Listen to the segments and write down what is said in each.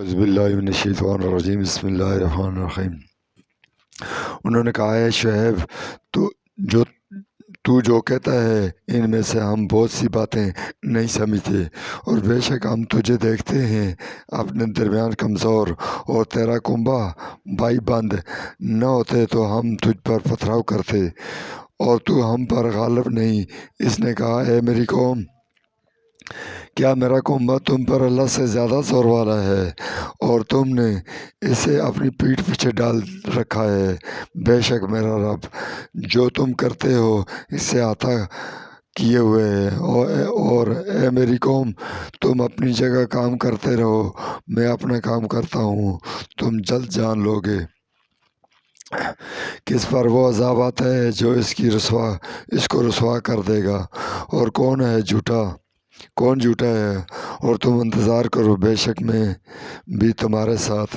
اعوذ باللہ من الشیطان الرجیم بسم اللہ الرحمن الرحیم۔ انہوں نے کہا ہے شعیب تو جو کہتا ہے ان میں سے ہم بہت سی باتیں نہیں سمجھتے، اور بے شک ہم تجھے دیکھتے ہیں اپنے درمیان کمزور، اور تیرا کنبہ بھائی بند نہ ہوتے تو ہم تجھ پر پتھراؤ کرتے، اور تو ہم پر غالب نہیں۔ اس نے کہا اے میری قوم، کیا میرا کنبہ تم پر اللہ سے زیادہ زور والا ہے، اور تم نے اسے اپنی پیٹھ پیچھے ڈال رکھا ہے؟ بے شک میرا رب جو تم کرتے ہو اس سے احاطہ کیے ہوئے ہے۔ اور اے میری قوم، تم اپنی جگہ کام کرتے رہو، میں اپنا کام کرتا ہوں، تم جلد جان لو گے۔ کس پر وہ عذاب آتا ہے جو اس کو رسوا کر دے گا، اور کون جھوٹا ہے، اور تم انتظار کرو، بے شک میں بھی تمہارے ساتھ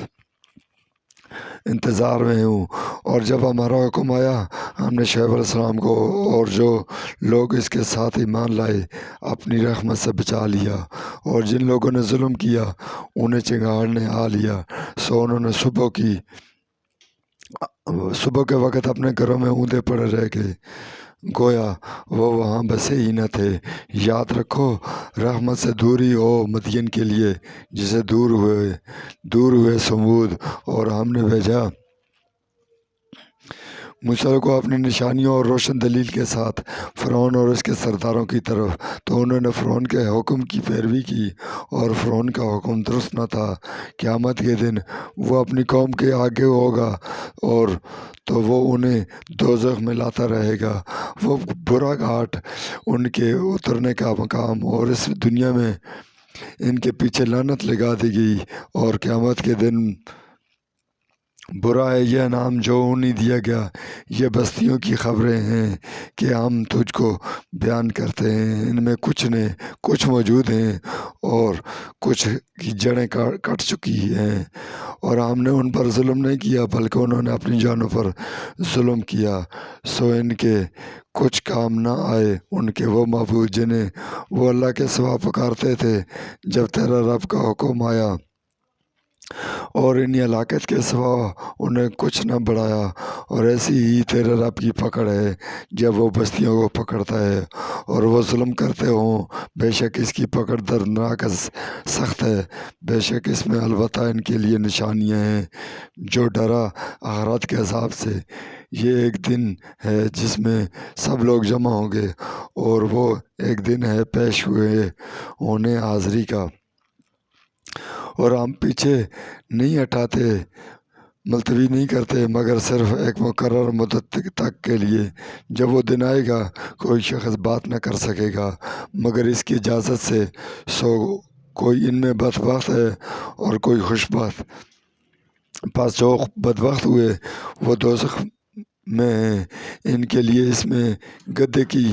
انتظار میں ہوں۔ اور جب ہمارا حکم آیا، ہم نے شعیب علیہ السلام کو اور جو لوگ اس کے ساتھ ایمان لائے اپنی رحمت سے بچا لیا، اور جن لوگوں نے ظلم کیا انہیں چنگاڑ نے آ لیا، سو انہوں نے صبح کے وقت اپنے گھروں میں اوندے پڑے رہ گئے، گویا وہ وہاں بسے ہی نہ تھے۔ یاد رکھو رحمت سے دوری ہو مدین کے لیے جسے دور ہوئے سمود، اور ہم نے بھیجا موسیٰ کو اپنی نشانیوں اور روشن دلیل کے ساتھ فرعون اور اس کے سرداروں کی طرف، تو انہوں نے فرعون کے حکم کی پیروی کی، اور فرعون کا حکم درست نہ تھا۔ قیامت کے دن وہ اپنی قوم کے آگے ہوگا، اور تو وہ انہیں دوزخ میں لاتا رہے گا، وہ برا گھاٹ ان کے اترنے کا مقام، اور اس دنیا میں ان کے پیچھے لعنت لگا دی گئی، اور قیامت کے دن برا ہے یہ انعام جو انہیں دیا گیا۔ یہ بستیوں کی خبریں ہیں کہ ہم تجھ کو بیان کرتے ہیں، ان میں کچھ موجود ہیں اور کچھ کی جڑیں کٹ چکی ہیں، اور ہم نے ان پر ظلم نہیں کیا بلکہ انہوں نے اپنی جانوں پر ظلم کیا، سو ان کے کچھ کام نہ آئے ان کے وہ معبود جنہیں وہ اللہ کے سوا پکارتے تھے جب تیرا رب کا حکم آیا، اور انہی ہلاکت کے سوا انہیں کچھ نہ بڑھایا۔ اور ایسی ہی تیرے رب کی پکڑ ہے جب وہ بستیوں کو پکڑتا ہے اور وہ ظلم کرتے ہوں، بے شک اس کی پکڑ دردناک سخت ہے۔ بے شک اس میں البتہ ان کے لیے نشانیاں ہیں جو ڈرا آخرت کے عذاب سے۔ یہ ایک دن ہے جس میں سب لوگ جمع ہوں گے، اور وہ ایک دن ہے پیش ہونے حاضری کا، اور ہم پیچھے نہیں ہٹاتے، ملتوی نہیں کرتے، مگر صرف ایک مقرر مدت تک کے لیے۔ جب وہ دن آئے گا کوئی شخص بات نہ کر سکے گا مگر اس کی اجازت سے، سو کوئی ان میں بدبخت ہے اور کوئی خوش بخت۔ پس جو بدبخت ہوئے وہ دوزخ میں ہیں، ان کے لیے اس میں گدھے کی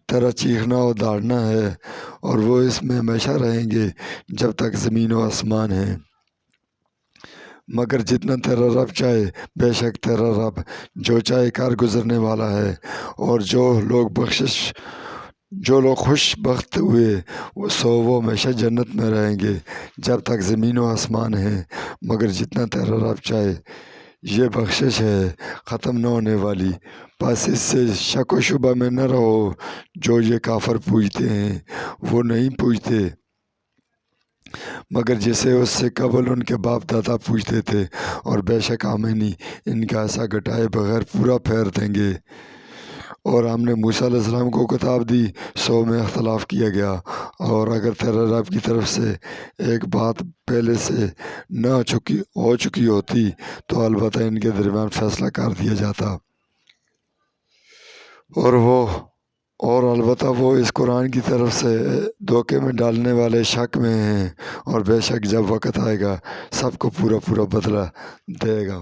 طرح چیخنا اور داڑنا ہے، اور وہ اس میں ہمیشہ رہیں گے جب تک زمین و آسمان ہیں، مگر جتنا تیرا رب چاہے۔ بے شک تیرا رب جو چاہے کار گزرنے والا ہے۔ اور جو لوگ خوش بخت ہوئے سو وہ ہمیشہ جنت میں رہیں گے جب تک زمین و آسمان ہیں، مگر جتنا تیرا رب چاہے۔ یہ بخشش ہے ختم نہ ہونے والی، پس اس سے شک و شبہ میں نہ رہو۔ جو یہ کافر پوجتے ہیں وہ نہیں پوجتے مگر جسے اس سے قبل ان کے باپ دادا پوجتے تھے، اور بے شک ہم ان کا ایسا گٹائے بغیر پورا پھیر دیں گے۔ اور ہم نے موسیٰ علیہ السلام کو کتاب دی، سو میں اختلاف کیا گیا، اور اگر تیرے رب کی طرف سے ایک بات پہلے سے نہ ہو چکی ہوتی تو البتہ ان کے درمیان فیصلہ کر دیا جاتا، اور البتہ وہ اس قرآن کی طرف سے دھوکے میں ڈالنے والے شک میں ہیں، اور بے شک جب وقت آئے گا سب کو پورا بدلہ دے گا۔